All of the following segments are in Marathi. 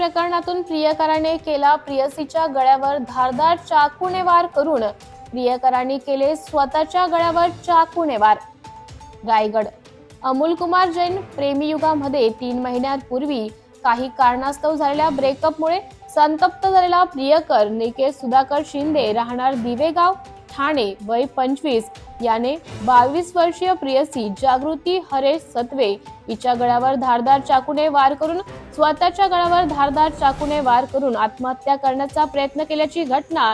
प्रकरणातून प्रियकराने केला प्रियसीच्या गळ्यावर धारदार चाकूने वार करून प्रियकराने केले स्वतःच्या गळ्यावर चाकूने वार। रायगड अमोल कुमार जैन प्रेमीयुगामध्ये 3 महिन्यांपूर्वी काही कारणास्तव झालेल्या ब्रेकअपमुळे संतप्त झालेला प्रियकर निकेश सुधाकर शिंदे राहणार दिवेगाव ठाणे वय 25 याने 22 वर्षीय प्रियसी जागृती हरेश सत्वे हिच्या गळ्यावर धारदार चाकूने वार करून स्वतःच्या गळ्यावर धारदार चाकूने वार करून आत्महत्या करण्याचा प्रयत्न केल्याची घटना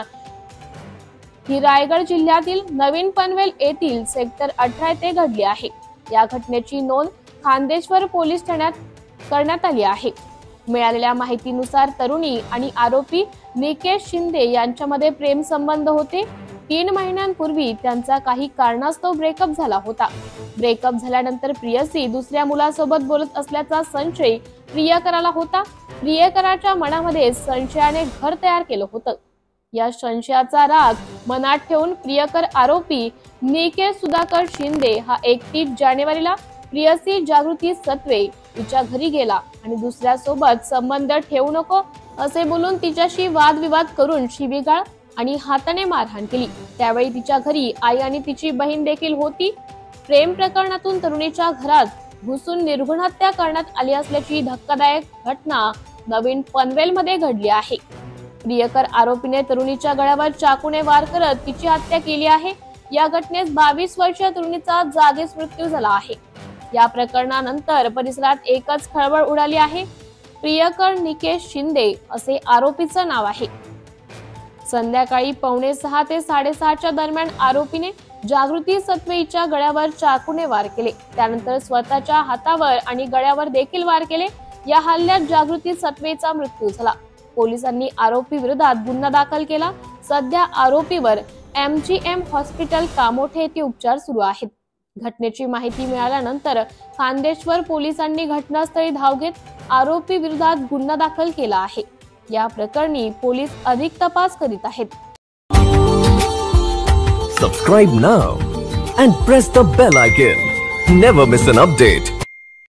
ही रायगड जिल्ह्यातील नवीन पनवेल येथील सेक्टर 18 येथे घडली आहे। या घटनेची नोंद खांदेश्वर पोलीस ठाण्यात करण्यात आली आहे। मिळालेल्या माहितीनुसार तरुणी आणि आरोपी निकेश शिंदे यांच्यामध्ये प्रेम संबंध होते। 3 महिन्यांपूर्वी त्यांचा काही कारणास्तव ब्रेकअप झाला होता। ब्रेकअप झाल्यानंतर प्रियसी दुसऱ्या मुलासोबत बोलत असल्याचा संशय प्रियकराला होता। प्रियकराच्या मनामध्ये संशयाने घर तयार केलं होतं। या संशयाचा राग मनात ठेवून प्रियकर आरोपी निकेश सुधाकर शिंदे हा 31 जानेवारीला प्रियसी जागृती सत्वे हिच्या घरी गेला आणि दुसऱ्या सोबत संबंध ठेवू नको असे बोलून तिच्याशी वादविवाद करून शिवीगाळ आणि हाताने मारहाण केली। त्यावेळी तिच्या घरी आई आणि तिची बहीण देखील होती। प्रेम प्रकरणातून तरुणीच्या घरात घुसून निर्घृण हत्या करण्यात आली असल्याची धक्कादायक घटना नवीन पनवेल मध्ये घडली आहे। प्रियकर आरोपीने तरुणीच्या गळ्यावर चाकूने वार करत तिची हत्या केली आहे। या घटनेत 22 वर्षीय तरुणीचा जागीच मृत्यू झाला आहे। या प्रकरणानंतर परिसरात एकच खळबळ उडाली आहे। प्रियकर निकेश शिंदे असे आरोपीचं नाव आहे। संध्याकाळी 5:45 ते 6:30च्या दरम्यान आरोपीने जागृती सत्वे हिच्या गळ्यावर चाकूने वार केले। त्यानंतर स्वतःच्या हातावर आणि गळ्यावर देखील वार केले। या हल्ल्यात जागृती सत्वेचा मृत्यू झाला। पोलिसांनी आरोपी विरोधात गुन्हा दाखल केला। सध्या आरोपीवर MGM हॉस्पिटल कामोठे येथे उपचार सुरू आहेत। घटनेची माहिती मिळाल्यानंतर खांदेश्वर पोलिसांनी घटनास्थळी धाव घेत आरोपी विरोधात गुन्हा दाखल केला आहे। या प्रकरणी पोलीस अधिक तपास करीत आहेत। Subscribe now and press the bell icon. Never miss an update.